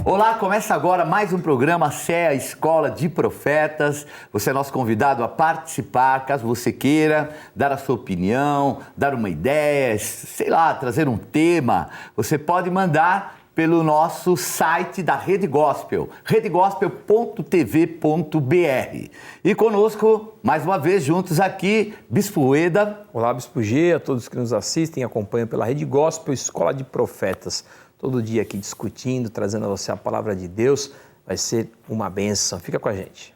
Olá, começa agora mais um programa CEA Escola de Profetas. Você é nosso convidado a participar, caso você queira dar a sua opinião, dar uma ideia, sei lá, trazer um tema. Você pode mandar pelo nosso site da Rede Gospel, redegospel.tv.br. E conosco, mais uma vez, juntos aqui, Bispo Eda. Olá, Bispo G, a todos que nos assistem e acompanham pela Rede Gospel Escola de Profetas. Todo dia aqui discutindo, trazendo a você a palavra de Deus, vai ser uma bênção. Fica com a gente.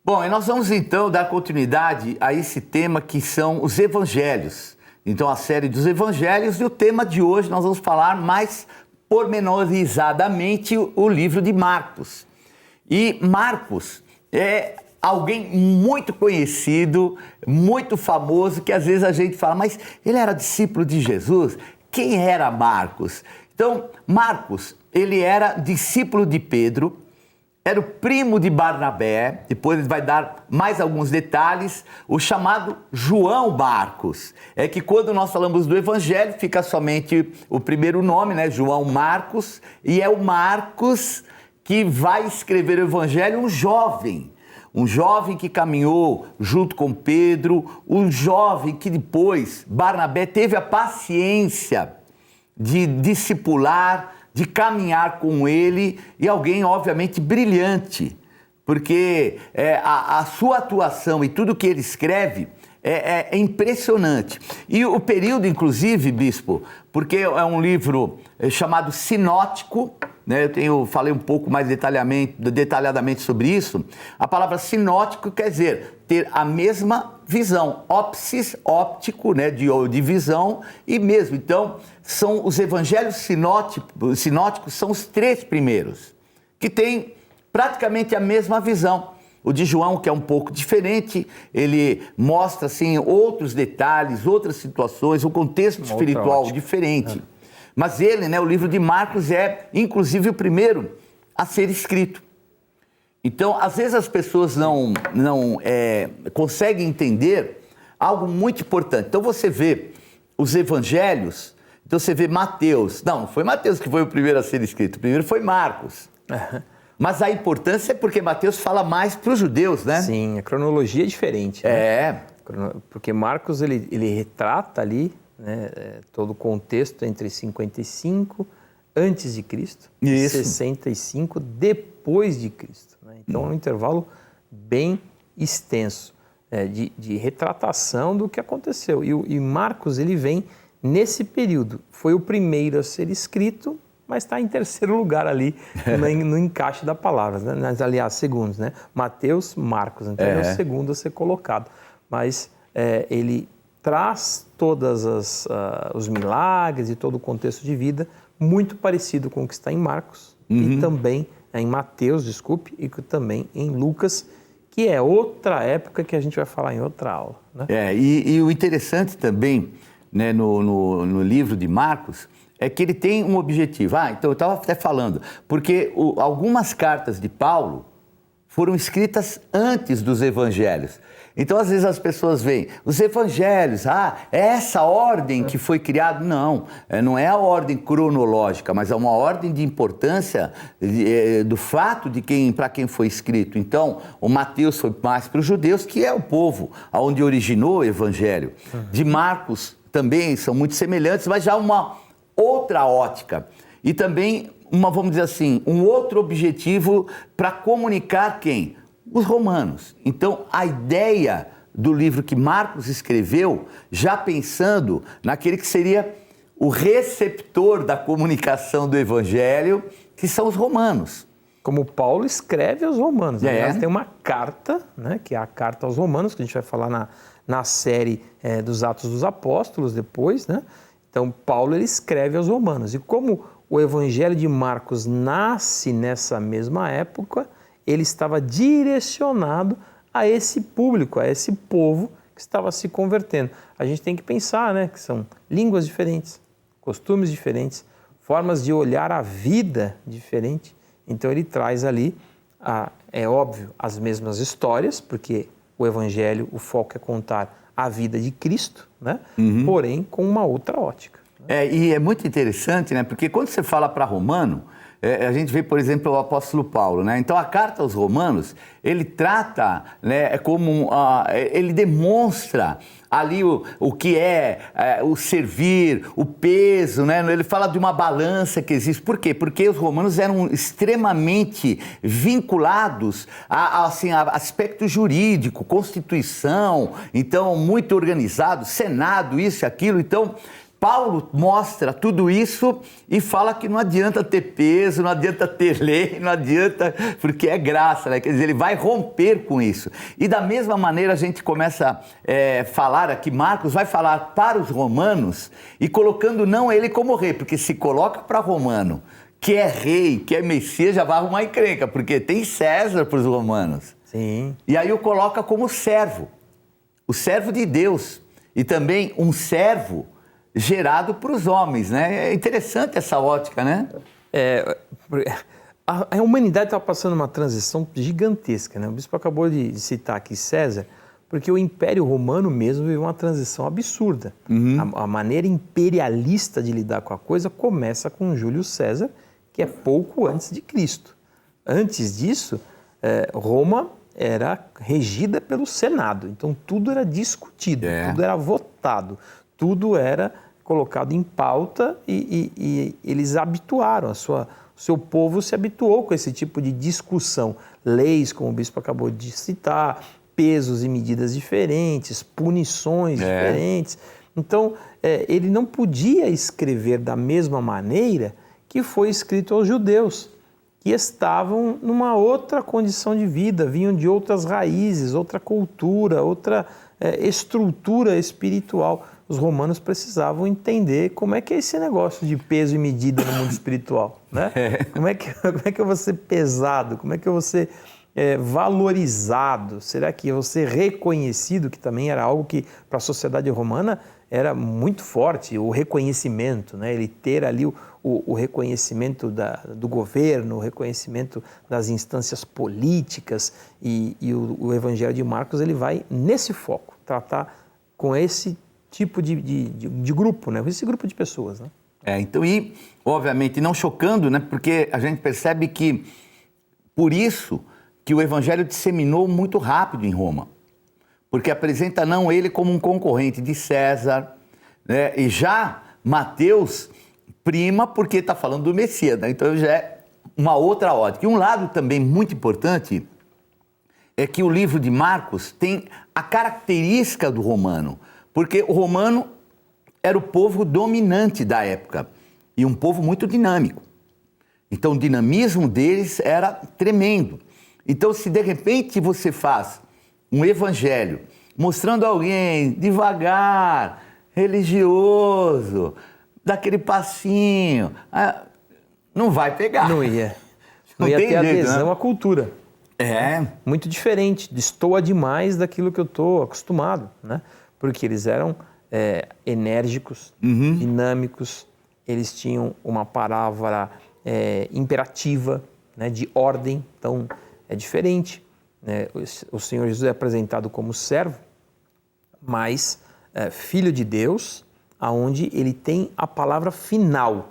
Bom, e nós vamos então dar continuidade a esse tema que são os evangelhos. Então, a série dos evangelhos, e o tema de hoje nós vamos falar mais pormenorizadamente o livro de Marcos. E Marcos é alguém muito conhecido, muito famoso, que às vezes a gente fala, mas ele era discípulo de Jesus? Quem era Marcos? Então, Marcos, ele era discípulo de Pedro, era o primo de Barnabé, depois ele vai dar mais alguns detalhes, o chamado João Marcos. É que quando nós falamos do Evangelho, fica somente o primeiro nome, né? João Marcos, e é o Marcos que vai escrever o Evangelho, um jovem que caminhou junto com Pedro, um jovem que depois Barnabé teve a paciência de discipular, de caminhar com ele, e alguém obviamente brilhante, porque a sua atuação e tudo que ele escreve é impressionante. E o período, inclusive, Bispo, porque é um livro chamado sinótico, né? Falei um pouco mais detalhadamente sobre isso. A palavra sinótico quer dizer ter a mesma visão, ópsis, óptico, né? de visão e mesmo. Então, são os evangelhos sinóticos, são os três primeiros, que têm praticamente a mesma visão. O de João, que é um pouco diferente, ele mostra assim, outros detalhes, outras situações, um contexto espiritual diferente. Mas ele, né, o livro de Marcos é, inclusive, o primeiro a ser escrito. Então, às vezes as pessoas não conseguem entender algo muito importante. Então, você vê os evangelhos, então você vê Mateus. Não foi Mateus que foi o primeiro a ser escrito, o primeiro foi Marcos. Mas a importância é porque Mateus fala mais para os judeus, né? Sim, a cronologia é diferente. Né? Porque Marcos, ele retrata ali, né, todo o contexto entre 55 antes de Cristo e 65 depois de Cristo. Né? Então é um intervalo bem extenso de retratação do que aconteceu. E Marcos, ele vem nesse período. Foi o primeiro a ser escrito, mas está em terceiro lugar ali no encaixe da palavra, né? Aliás, segundos, né? Mateus, Marcos, então é o segundo a ser colocado. Mas ele traz todos os milagres e todo o contexto de vida muito parecido com o que está em Marcos e também em Mateus, e também em Lucas, que é outra época que a gente vai falar em outra aula. Né? E o interessante também, né, no livro de Marcos é que ele tem um objetivo. Então eu estava até falando, porque algumas cartas de Paulo foram escritas antes dos evangelhos. Então, às vezes as pessoas veem, os evangelhos, é essa ordem que foi criada. Não é a ordem cronológica, mas é uma ordem de importância do fato de para quem foi escrito. Então, o Mateus foi mais para os judeus, que é o povo onde originou o evangelho. De Marcos também são muito semelhantes, mas já uma outra ótica. E também, vamos dizer assim, um outro objetivo para comunicar quem? Os romanos. Então, a ideia do livro que Marcos escreveu, já pensando naquele que seria o receptor da comunicação do evangelho, que são os romanos. Como Paulo escreve aos romanos. Aliás, tem uma carta, né, que é a carta aos romanos, que a gente vai falar na série dos Atos dos Apóstolos depois, né? Então, Paulo ele escreve aos romanos. E como o evangelho de Marcos nasce nessa mesma época, ele estava direcionado a esse público, a esse povo que estava se convertendo. A gente tem que pensar, né, que são línguas diferentes, costumes diferentes, formas de olhar a vida diferente. Então ele traz ali, é óbvio, as mesmas histórias, porque o evangelho, o foco é contar a vida de Cristo, né? Porém com uma outra ótica. E é muito interessante, né? Porque quando você fala para romano, a gente vê, por exemplo, o apóstolo Paulo, né? Então, a carta aos Romanos, ele trata, né, como, ele demonstra ali o que é o servir, o peso, né? Ele fala de uma balança que existe. Por quê? Porque os romanos eram extremamente vinculados a aspecto jurídico, constituição, então, muito organizado, Senado, isso e aquilo. Então, Paulo mostra tudo isso e fala que não adianta ter peso, não adianta ter lei, não adianta, porque é graça, né? Quer dizer, ele vai romper com isso. E da mesma maneira a gente começa a falar aqui, Marcos vai falar para os romanos e colocando não ele como rei, porque se coloca para romano, que é rei, que é Messias, já vai arrumar encrenca, porque tem César para os romanos. Sim. E aí o coloca como servo, o servo de Deus e também um servo gerado para os homens, né? É interessante essa ótica, né? A humanidade está passando uma transição gigantesca, né? O bispo acabou de citar aqui César, porque o Império Romano mesmo viveu uma transição absurda. A maneira imperialista de lidar com a coisa começa com Júlio César, que é pouco antes de Cristo. Antes disso, Roma era regida pelo Senado, então tudo era discutido, tudo era votado, tudo era colocado em pauta e eles habituaram, o seu povo se habituou com esse tipo de discussão. Leis, como o bispo acabou de citar, pesos e medidas diferentes, punições diferentes. Então, ele não podia escrever da mesma maneira que foi escrito aos judeus, que estavam numa outra condição de vida, vinham de outras raízes, outra cultura, outra estrutura espiritual. Os romanos precisavam entender como é que é esse negócio de peso e medida no mundo espiritual, né? Como é que eu vou ser pesado? Como é que eu vou ser valorizado? Será que eu vou ser reconhecido? Que também era algo que para a sociedade romana era muito forte, o reconhecimento, né? Ele ter ali o reconhecimento do governo, o reconhecimento das instâncias políticas e o Evangelho de Marcos ele vai nesse foco, tratar com esse tipo de grupo, né? Esse grupo de pessoas, né? Então, e obviamente não chocando, né? Porque a gente percebe que por isso que o Evangelho disseminou muito rápido em Roma, porque apresenta não ele como um concorrente de César, né? E já Mateus prima porque está falando do Messias, né? Então já é uma outra ótica. E um lado também muito importante é que o livro de Marcos tem a característica do romano, porque o romano era o povo dominante da época e um povo muito dinâmico. Então o dinamismo deles era tremendo. Então se de repente você faz um evangelho mostrando alguém devagar, religioso, daquele passinho, não vai pegar. Não ia ter adesão à cultura. Muito diferente, destoa demais daquilo que eu estou acostumado, né? Porque eles eram enérgicos, dinâmicos, eles tinham uma palavra imperativa, né, de ordem, então é diferente. Né? O Senhor Jesus é apresentado como servo, mas filho de Deus, aonde ele tem a palavra final,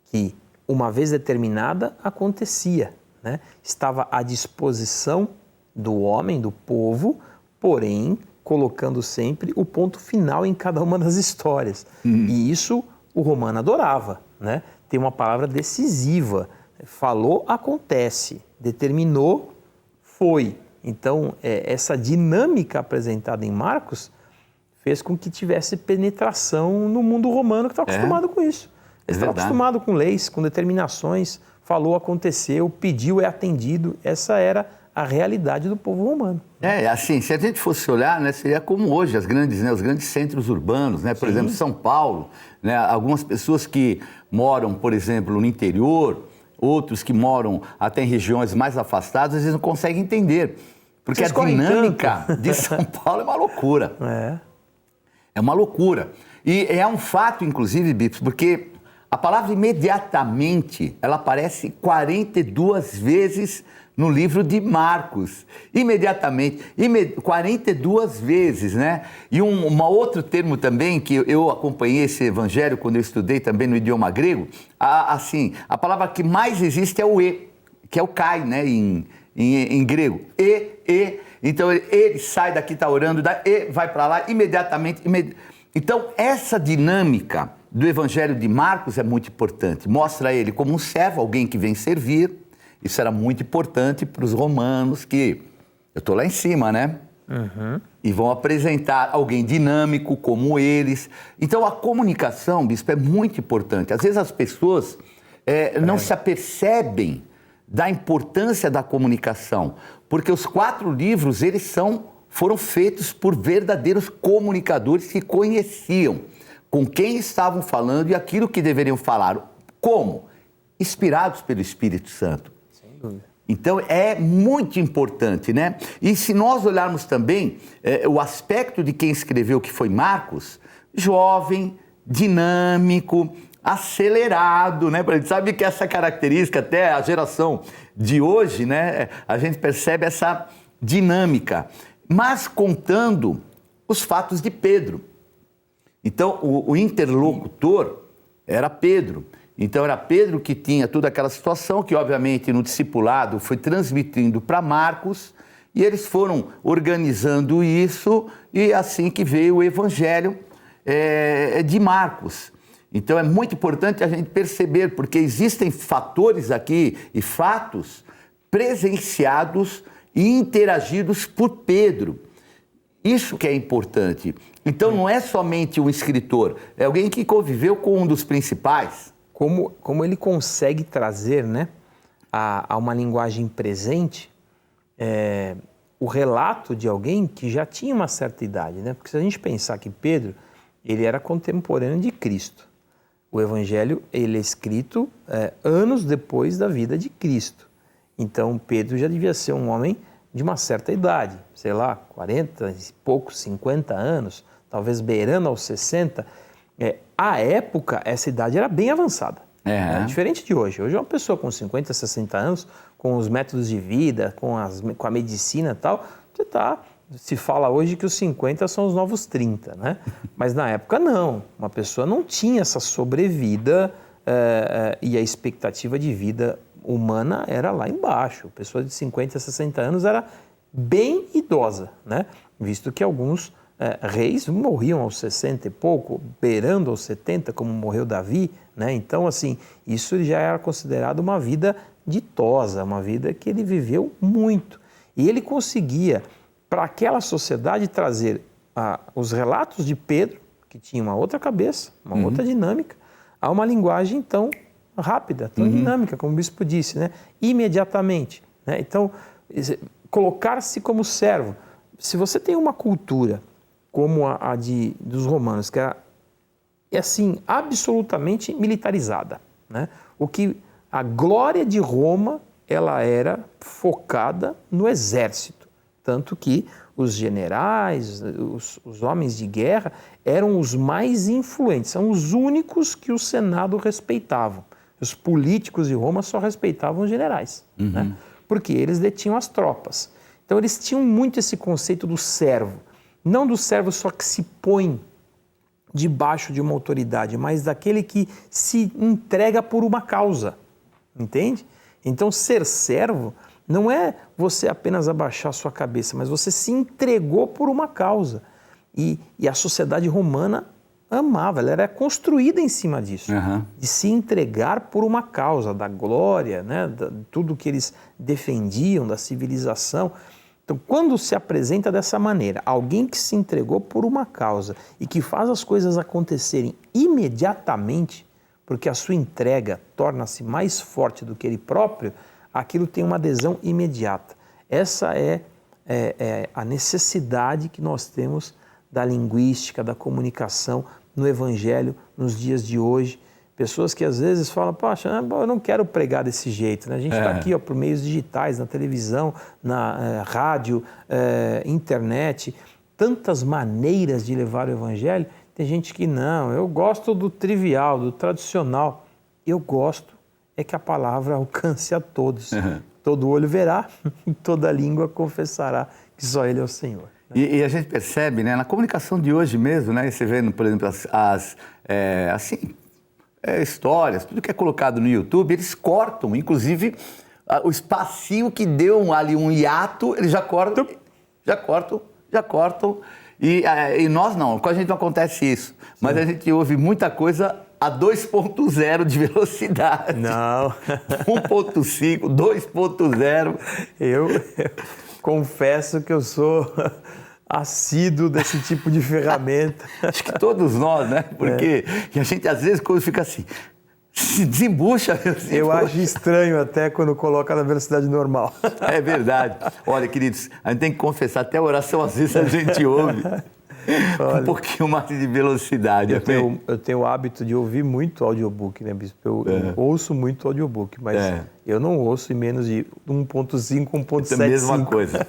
que uma vez determinada acontecia, né? Estava à disposição do homem, do povo, porém colocando sempre o ponto final em cada uma das histórias. E isso o romano adorava, né? Tem uma palavra decisiva, falou, acontece, determinou, foi. Então, essa dinâmica apresentada em Marcos fez com que tivesse penetração no mundo romano que está acostumado com isso. Está acostumado com leis, com determinações, falou, aconteceu, pediu, é atendido. Essa era a realidade do povo romano. Assim, se a gente fosse olhar, né, seria como hoje os grandes centros urbanos, né? Por exemplo, São Paulo, né? Algumas pessoas que moram, por exemplo, no interior, outros que moram até em regiões mais afastadas, às vezes não conseguem entender. Porque a dinâmica de São Paulo é uma loucura. É uma loucura. E é um fato, inclusive, Bips, porque A palavra imediatamente, ela aparece 42 vezes no livro de Marcos. Imediatamente, 42 vezes, né? E um outro termo também, que eu acompanhei esse evangelho quando eu estudei também no idioma grego, assim, a palavra que mais existe é o e, que é o kai, né, em grego. Então ele sai daqui, está orando, vai para lá, imediatamente. Então essa dinâmica do evangelho de Marcos é muito importante. Mostra ele como um servo, alguém que vem servir. Isso era muito importante para os romanos, que eu estou lá em cima, né? Uhum. E vão apresentar alguém dinâmico como eles. Então a comunicação, bispo, é muito importante. Às vezes as pessoas não se apercebem da importância da comunicação, porque os 4 livros, foram feitos por verdadeiros comunicadores que conheciam com quem estavam falando e aquilo que deveriam falar. Como? Inspirados pelo Espírito Santo. Sem dúvida. Então é muito importante, né? E se nós olharmos também o aspecto de quem escreveu, que foi Marcos, jovem, dinâmico, acelerado, né? A gente sabe que essa característica, até a geração de hoje, né? A gente percebe essa dinâmica, mas contando os fatos de Pedro. Então, o interlocutor era Pedro. Então, era Pedro que tinha toda aquela situação que, obviamente, no discipulado foi transmitindo para Marcos, e eles foram organizando isso, e assim que veio o evangelho de Marcos. Então, é muito importante a gente perceber, porque existem fatores aqui e fatos presenciados e interagidos por Pedro. Isso que é importante. Então, não é somente um escritor, é alguém que conviveu com um dos principais. Como ele consegue trazer, né, a uma linguagem presente o relato de alguém que já tinha uma certa idade, né? Porque se a gente pensar que Pedro, ele era contemporâneo de Cristo. O Evangelho, ele é escrito anos depois da vida de Cristo. Então, Pedro já devia ser um homem de uma certa idade, sei lá, 40 e poucos, 50 anos, talvez beirando aos 60. À época, essa idade era bem avançada. Diferente de hoje. Hoje, uma pessoa com 50, 60 anos, com os métodos de vida, com a medicina e tal, se fala hoje que os 50 são os novos 30, né? Mas na época não. Uma pessoa não tinha essa sobrevida e a expectativa de vida humana era lá embaixo. A pessoa de 50, 60 anos era bem idosa, né? Visto que alguns reis morriam aos 60 e pouco, beirando aos 70, como morreu Davi, né? Então, assim, isso já era considerado uma vida ditosa, uma vida que ele viveu muito. E ele conseguia, para aquela sociedade, trazer os relatos de Pedro, que tinha uma outra cabeça, uma outra dinâmica, a uma linguagem tão rápida, tão dinâmica, como o bispo disse, né? Imediatamente, né? Então, colocar-se como servo. Se você tem uma cultura como a dos romanos, que é assim, absolutamente militarizada, né? A glória de Roma, ela era focada no exército, tanto que os generais, os homens de guerra eram os mais influentes, são os únicos que o Senado respeitavam. Os políticos de Roma só respeitavam os generais, né? Porque eles detinham as tropas. Então eles tinham muito esse conceito do servo, não do servo só que se põe debaixo de uma autoridade, mas daquele que se entrega por uma causa, entende? Então ser servo não é você apenas abaixar sua cabeça, mas você se entregou por uma causa. E a sociedade romana amava, ela era construída em cima disso, de se entregar por uma causa, da glória, né, de tudo que eles defendiam, da civilização. Então, quando se apresenta dessa maneira, alguém que se entregou por uma causa e que faz as coisas acontecerem imediatamente, porque a sua entrega torna-se mais forte do que ele próprio, aquilo tem uma adesão imediata. Essa é a necessidade que nós temos da linguística, da comunicação no Evangelho nos dias de hoje. Pessoas que às vezes falam, poxa, eu não quero pregar desse jeito, né? A gente está aqui por meios digitais, na televisão, na rádio, internet, tantas maneiras de levar o Evangelho. Tem gente que não, eu gosto do trivial, do tradicional. Eu gosto é que a palavra alcance a todos. Todo olho verá e toda língua confessará que só Ele é o Senhor. Né? E a gente percebe, né, na comunicação de hoje mesmo, né, você vê, por exemplo, histórias, tudo que é colocado no YouTube, eles cortam, inclusive o espacinho que deu ali um hiato, eles já cortam. E nós não, com a gente não acontece isso. Mas Sim. A gente ouve muita coisa a 2.0 de velocidade. Não. 1.5, 2.0. Eu confesso que eu sou assíduo desse tipo de ferramenta. Acho que todos nós, né? Porque a gente às vezes quando fica assim, se desembucha. Eu acho estranho até quando coloca na velocidade normal. É verdade. Olha, queridos, a gente tem que confessar, até a oração às vezes a gente ouve um pouquinho mais de velocidade. Eu tenho o hábito de ouvir muito audiobook, né, Bispo? Eu ouço muito audiobook, mas eu não ouço em menos de 1.5, 1.75. Mesma coisa.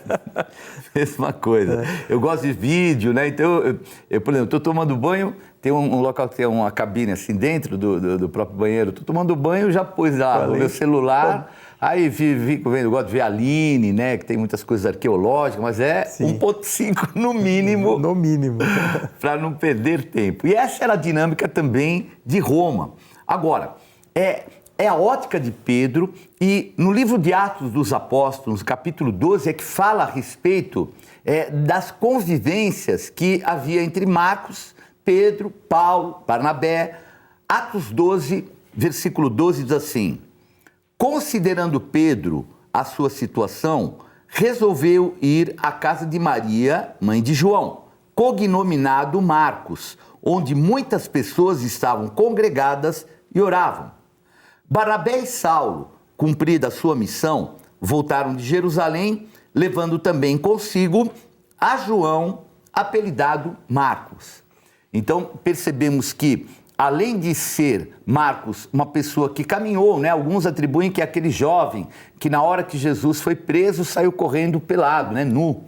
Mesma coisa. Eu gosto de vídeo, né? Então, eu por exemplo, estou tomando banho, tem um local que tem uma cabine assim dentro do próprio banheiro. Estou tomando banho, já pus lá o meu celular. Aí fico vendo, eu gosto de ver a Aline, né? Que tem muitas coisas arqueológicas, mas 1.5 no mínimo. No mínimo. Para não perder tempo. E essa era a dinâmica também de Roma. Agora, é a ótica de Pedro, e no livro de Atos dos Apóstolos, capítulo 12, é que fala a respeito das convivências que havia entre Marcos, Pedro, Paulo, Barnabé. Atos 12, versículo 12 diz assim: considerando Pedro a sua situação, resolveu ir à casa de Maria, mãe de João, cognominado Marcos, onde muitas pessoas estavam congregadas e oravam. Barnabé e Saulo, cumprida a sua missão, voltaram de Jerusalém, levando também consigo a João, apelidado Marcos. Então, percebemos que, além de ser Marcos uma pessoa que caminhou, né? Alguns atribuem que é aquele jovem que na hora que Jesus foi preso saiu correndo pelado, né? Nu,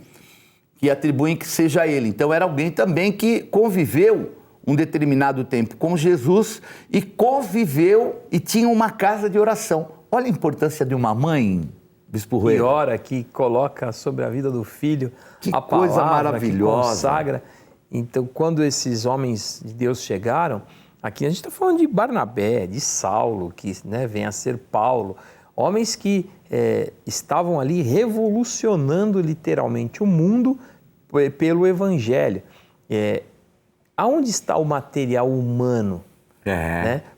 que atribuem que seja ele. Então era alguém também que conviveu um determinado tempo com Jesus e conviveu e tinha uma casa de oração. Olha a importância de uma mãe, Bispo Rueda. E ora que coloca sobre a vida do filho que a coisa palavra, maravilhosa. Que consagra. Então, quando esses homens de Deus chegaram, aqui a gente está falando de Barnabé, de Saulo, que vem a ser Paulo, homens que estavam ali revolucionando literalmente o mundo pelo Evangelho. Aonde está o material humano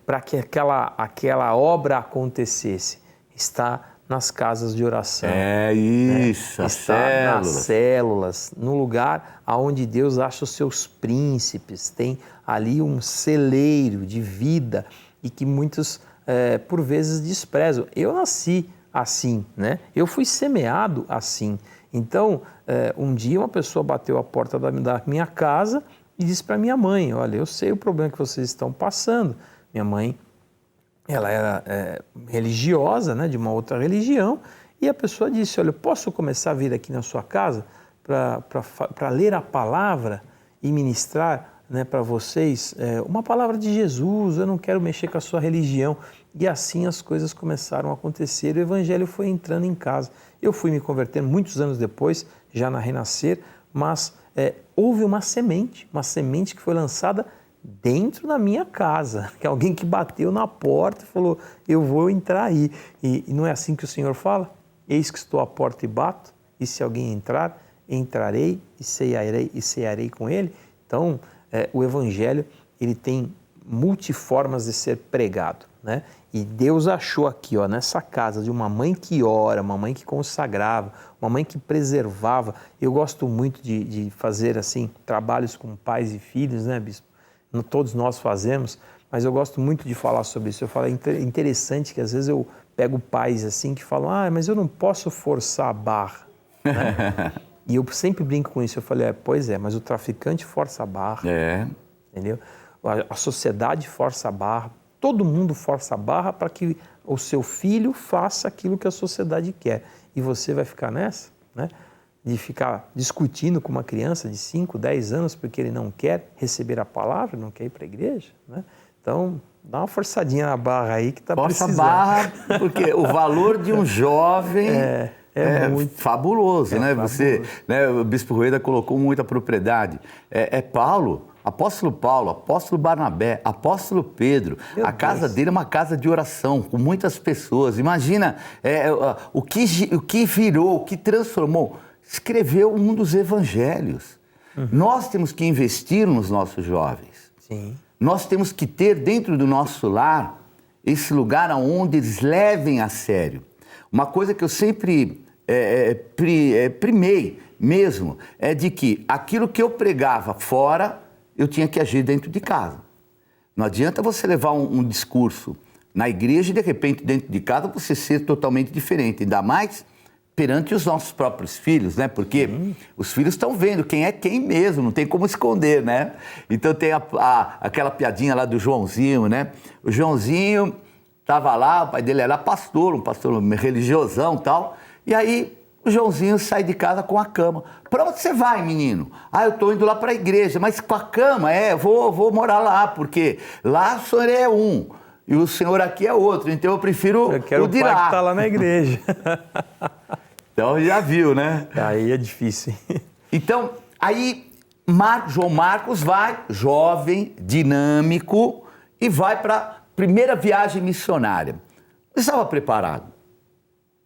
para que aquela obra acontecesse? Está nas casas de oração. Isso, está nas células, no lugar onde Deus acha os seus príncipes. Tem ali um celeiro de vida e que muitos, por vezes, desprezam. Eu nasci assim, né? Eu fui semeado assim. Então, um dia uma pessoa bateu a porta da minha casa e disse para minha mãe: olha, eu sei o problema que vocês estão passando. Minha mãe, ela era religiosa, né, de uma outra religião, e a pessoa disse: olha, eu posso começar a vir aqui na sua casa para ler a palavra e ministrar, né, para vocês uma palavra de Jesus, eu não quero mexer com a sua religião. E assim as coisas começaram a acontecer, o Evangelho foi entrando em casa. Eu fui me convertendo muitos anos depois, já na Renascer, mas houve uma semente que foi lançada dentro da minha casa, que alguém que bateu na porta e falou: eu vou entrar aí. E não é assim que o Senhor fala? Eis que estou à porta e bato, e se alguém entrar, entrarei e cearei com ele. Então, o Evangelho, ele tem multiformas de ser pregado, né? E Deus achou aqui, nessa casa de uma mãe que ora, uma mãe que consagrava, uma mãe que preservava. Eu gosto muito de fazer assim trabalhos com pais e filhos, né, Bispo? Todos nós fazemos, mas eu gosto muito de falar sobre isso. Eu falo, é interessante que às vezes eu pego pais assim que falam: mas eu não posso forçar a barra, né? E eu sempre brinco com isso. Eu falei: pois é, mas o traficante força a barra, entendeu? A sociedade força a barra, todo mundo força a barra para que o seu filho faça aquilo que a sociedade quer. E você vai ficar nessa, né? de ficar discutindo com uma criança de 5, 10 anos porque ele não quer receber a palavra, não quer ir para a igreja, né? Então, dá uma forçadinha na barra aí que está precisando. Força a barra, porque o valor de um jovem é muito fabuloso, né? Fabuloso. Você, né, o Bispo Rueda colocou muita propriedade. Paulo, apóstolo Barnabé, apóstolo Pedro. A casa dele é uma casa de oração, com muitas pessoas. Imagina o que virou, o que transformou. Escreveu um dos evangelhos. Nós temos que investir nos nossos jovens. Sim. Nós temos que ter dentro do nosso lar esse lugar onde eles levem a sério. Uma coisa que eu sempre primei mesmo é de que aquilo que eu pregava fora, eu tinha que agir dentro de casa. Não adianta você levar um discurso na igreja e de repente dentro de casa você ser totalmente diferente, ainda mais perante os nossos próprios filhos, né? Porque os filhos estão vendo quem é quem mesmo, não tem como esconder, né? Então tem aquela piadinha lá do Joãozinho, né? O Joãozinho estava lá, o pai dele era pastor, um pastor religiosão e tal, e aí o Joãozinho sai de casa com a cama. Para onde você vai, menino? Eu estou indo lá para a igreja, mas com a cama, vou morar lá, porque lá o senhor é um, e o senhor aqui é outro, então eu prefiro o de lá. Eu quero o pai que está lá na igreja. Então já viu, né? Aí é difícil. Então, aí João Marcos vai, jovem, dinâmico, e vai para a primeira viagem missionária. Ele estava preparado.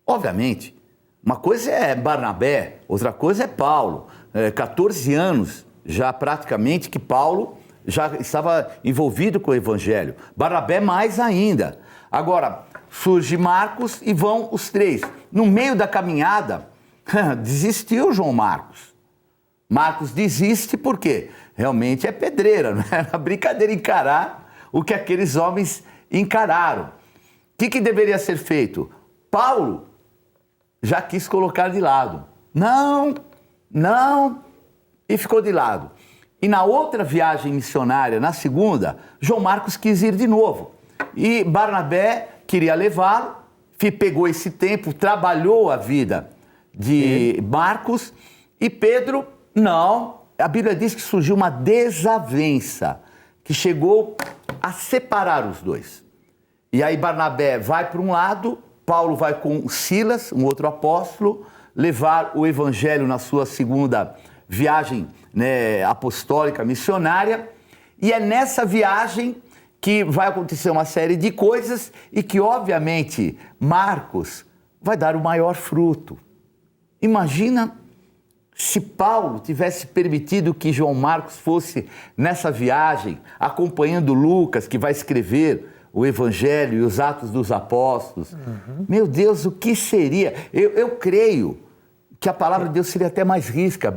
Obviamente, uma coisa é Barnabé, outra coisa é Paulo. 14 anos já praticamente que Paulo já estava envolvido com o evangelho. Barnabé mais ainda. Agora, surge Marcos e vão os três. No meio da caminhada, desistiu João Marcos. Marcos desiste porque realmente é pedreira, não é brincadeira encarar o que aqueles homens encararam. O que deveria ser feito? Paulo já quis colocar de lado. Não, e ficou de lado. E na outra viagem missionária, na segunda, João Marcos quis ir de novo. E Barnabé queria levá-lo, pegou esse tempo, trabalhou a vida de Marcos, e Pedro, não. A Bíblia diz que surgiu uma desavença, que chegou a separar os dois. E aí Barnabé vai para um lado, Paulo vai com Silas, um outro apóstolo, levar o evangelho na sua segunda viagem, né, apostólica, missionária, e é nessa viagem que vai acontecer uma série de coisas e que, obviamente, Marcos vai dar o maior fruto. Imagina se Paulo tivesse permitido que João Marcos fosse nessa viagem, acompanhando Lucas, que vai escrever o Evangelho e os Atos dos Apóstolos. Meu Deus, o que seria? Eu creio que a palavra de Deus seria até mais rica,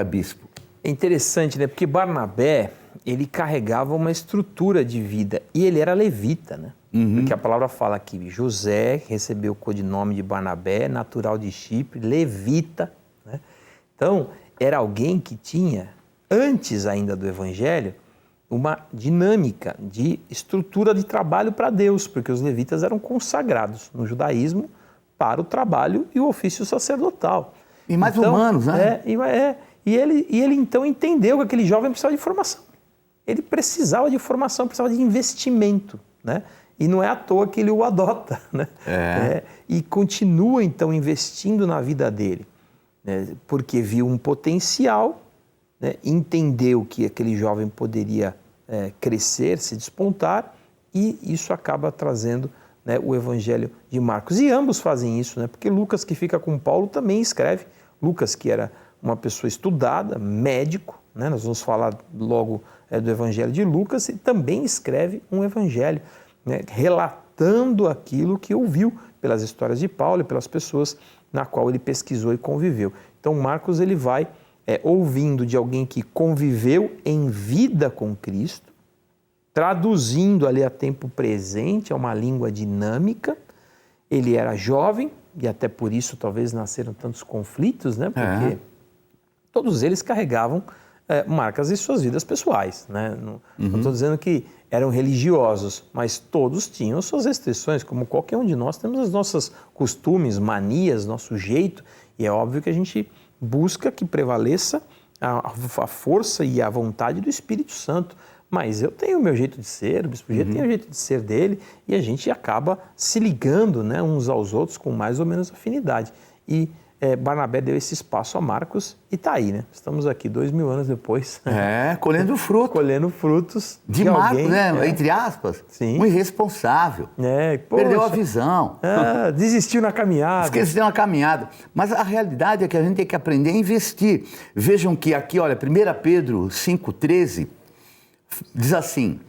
bispo. É interessante, né? Porque Barnabé, ele carregava uma estrutura de vida e ele era levita, né? Porque a palavra fala que José recebeu o codinome de Barnabé, natural de Chipre, levita, né? Então, era alguém que tinha, antes ainda do Evangelho, uma dinâmica de estrutura de trabalho para Deus, porque os levitas eram consagrados no judaísmo para o trabalho e o ofício sacerdotal. E mais humanos, né? E ele então entendeu que aquele jovem precisava de formação. Ele precisava de formação, precisava de investimento, né? E não é à toa que ele o adota, né? E continua então investindo na vida dele, né? Porque viu um potencial, né? Entendeu que aquele jovem poderia crescer, se despontar, e isso acaba trazendo, né, o Evangelho de Marcos. E ambos fazem isso, né? Porque Lucas, que fica com Paulo, também escreve. Lucas, que era uma pessoa estudada, médico, né? Nós vamos falar logo do Evangelho de Lucas, e também escreve um Evangelho, né, relatando aquilo que ouviu pelas histórias de Paulo e pelas pessoas na qual ele pesquisou e conviveu. Então Marcos, ele vai ouvindo de alguém que conviveu em vida com Cristo, traduzindo ali a tempo presente, é uma língua dinâmica. Ele era jovem e até por isso talvez nasceram tantos conflitos, né? Porque todos eles carregavam marcas em suas vidas pessoais, né? Não estou dizendo que eram religiosos, mas todos tinham suas restrições, como qualquer um de nós temos os nossos costumes, manias, nosso jeito, e é óbvio que a gente busca que prevaleça a força e a vontade do Espírito Santo. Mas eu tenho o meu jeito de ser, o Bispo G tem o jeito de ser dele, e a gente acaba se ligando, né, uns aos outros com mais ou menos afinidade. E Barnabé deu esse espaço a Marcos e está aí, né? Estamos aqui 2000 anos depois. Colhendo fruto. Colhendo frutos de Marcos, alguém, né? Entre aspas. Sim. Um irresponsável. Perdeu a visão. Desistiu na caminhada. Esqueceu na caminhada. Mas a realidade é que a gente tem que aprender a investir. Vejam que aqui, olha, 1 Pedro 5,13 diz assim: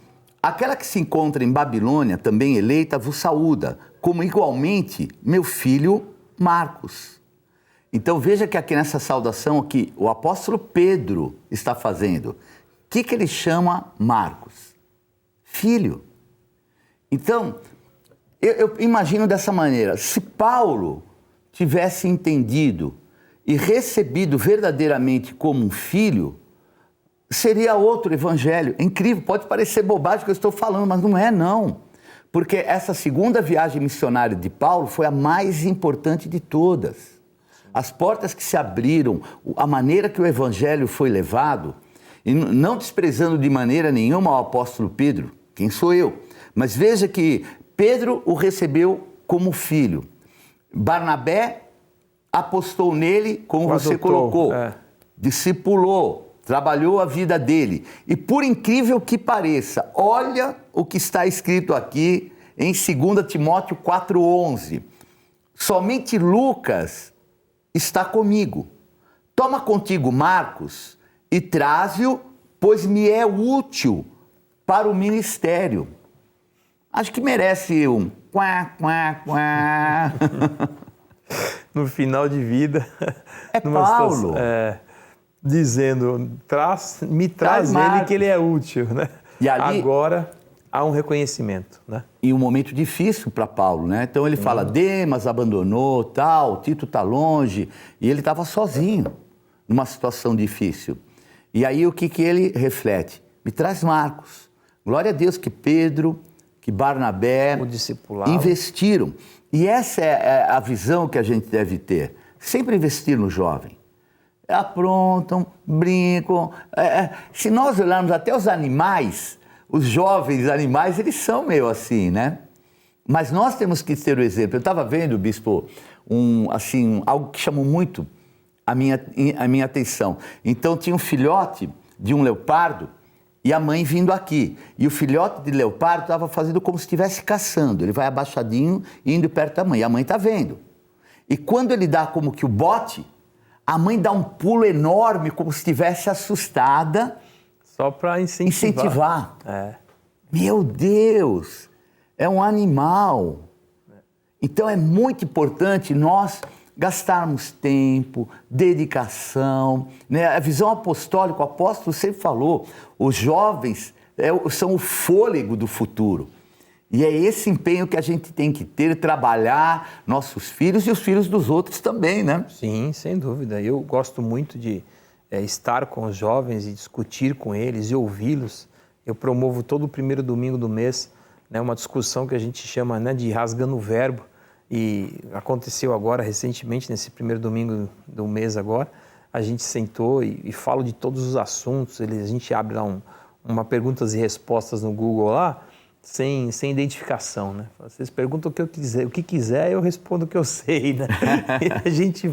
aquela que se encontra em Babilônia, também eleita, vos saúda, como igualmente meu filho Marcos. Então veja que aqui nessa saudação aqui, o apóstolo Pedro está fazendo. O que ele chama Marcos? Filho. Então, eu imagino dessa maneira, se Paulo tivesse entendido e recebido verdadeiramente como um filho, seria outro evangelho. É incrível, pode parecer bobagem o que eu estou falando, mas não é não. Porque essa segunda viagem missionária de Paulo foi a mais importante de todas. As portas que se abriram, a maneira que o evangelho foi levado, e não desprezando de maneira nenhuma o apóstolo Pedro, quem sou eu? Mas veja que Pedro o recebeu como filho. Barnabé apostou nele, como você colocou, discipulou, trabalhou a vida dele. E por incrível que pareça, olha o que está escrito aqui em 2 Timóteo 4,11. Somente Lucas está comigo. Toma contigo Marcos e traze-o, pois me é útil para o ministério. Acho que merece um quá, quá, quá. No final de vida. Paulo. Dizendo, me traz ele Marcos, que ele é útil, né? E ali, agora há um reconhecimento, né? E um momento difícil para Paulo, né? Então ele fala, Demas abandonou, tal, Tito está longe, e ele estava sozinho, numa situação difícil. E aí o que ele reflete? Me traz Marcos. Glória a Deus que Pedro, que Barnabé investiram. E essa é a visão que a gente deve ter. Sempre investir no jovem. Aprontam, brincam. Se nós olharmos até os animais, os jovens animais, eles são meio assim, né? Mas nós temos que ter o exemplo. Eu estava vendo, bispo, algo que chamou muito a minha atenção. Então tinha um filhote de um leopardo e a mãe vindo aqui. E o filhote de leopardo estava fazendo como se estivesse caçando. Ele vai abaixadinho, indo perto da mãe. E a mãe está vendo. E quando ele dá como que o bote, a mãe dá um pulo enorme, como se estivesse assustada. Só para incentivar. Meu Deus, é um animal. Então é muito importante nós gastarmos tempo, dedicação, né? A visão apostólica, o apóstolo sempre falou, os jovens são o fôlego do futuro. E é esse empenho que a gente tem que ter, trabalhar nossos filhos e os filhos dos outros também, né? Sim, sem dúvida. Eu gosto muito de estar com os jovens e discutir com eles e ouvi-los. Eu promovo todo o primeiro domingo do mês, né, uma discussão que a gente chama, né, de rasgando o verbo. E aconteceu agora, recentemente, nesse primeiro domingo do mês agora, a gente sentou e fala de todos os assuntos. A gente abre lá uma perguntas e respostas no Google lá, sem identificação, né? Vocês perguntam o que quiser, eu respondo o que eu sei, né? E a gente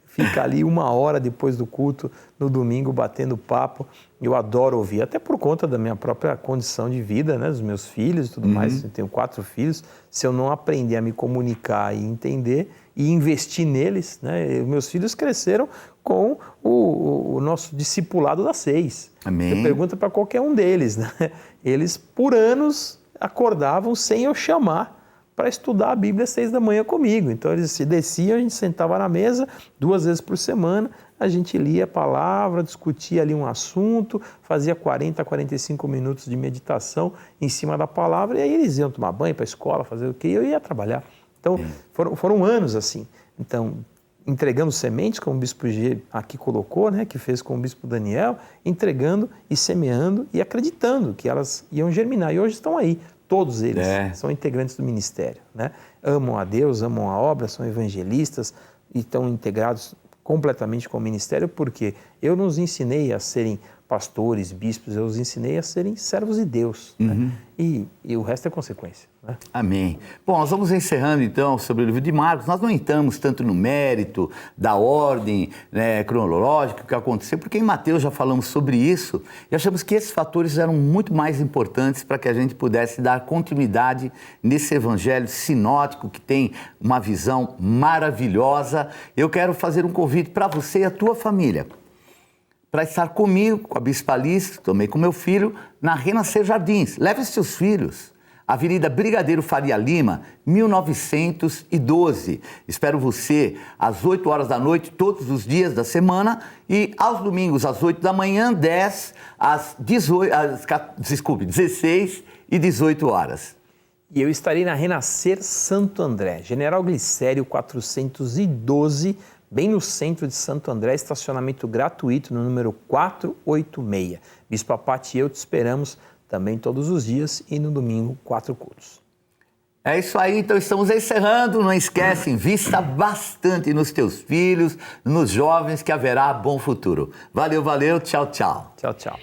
fica ali 1 hora depois do culto, no domingo, batendo papo. Eu adoro ouvir, até por conta da minha própria condição de vida, né? Dos meus filhos e tudo mais. Eu tenho 4 filhos. Se eu não aprender a me comunicar e entender e investir neles, né? Meus filhos cresceram com o nosso discipulado das 6. Amém. Você pergunta para qualquer um deles, né? Eles, por anos, acordavam sem eu chamar para estudar a Bíblia às 6 da manhã comigo. Então eles se desciam, a gente sentava na mesa 2 vezes por semana, a gente lia a palavra, discutia ali um assunto, fazia 40, 45 minutos de meditação em cima da palavra, e aí eles iam tomar banho para a escola, fazer o quê? E eu ia trabalhar. Então foram anos assim. Então, entregando sementes, como o Bispo G aqui colocou, né, que fez com o Bispo Daniel, entregando e semeando e acreditando que elas iam germinar. E hoje estão aí. Todos eles são integrantes do ministério, né? Amam a Deus, amam a obra, são evangelistas e estão integrados completamente com o ministério, porque eu não os ensinei a serem pastores, bispos, eu os ensinei a serem servos de Deus. Né? E o resto é consequência. Né? Amém. Bom, nós vamos encerrando então sobre o livro de Marcos. Nós não entramos tanto no mérito da ordem, né, cronológica que aconteceu, porque em Mateus já falamos sobre isso e achamos que esses fatores eram muito mais importantes para que a gente pudesse dar continuidade nesse evangelho sinótico que tem uma visão maravilhosa. Eu quero fazer um convite para você e a tua família, para estar comigo, com a Bispa Alice, também com meu filho, na Renascer Jardins. Leve seus filhos. Avenida Brigadeiro Faria Lima, 1912. Espero você às 8 horas da noite, todos os dias da semana, e aos domingos, às 8 da manhã, 10, às 16 e 18 horas. E eu estarei na Renascer Santo André, General Glicério 412, bem no centro de Santo André, estacionamento gratuito no número 486. Bispa Pati e eu te esperamos também todos os dias e no domingo, 4 cultos. É isso aí, então estamos encerrando. Não esquece, invista bastante nos teus filhos, nos jovens, que haverá bom futuro. Valeu, valeu, tchau, tchau. Tchau, tchau.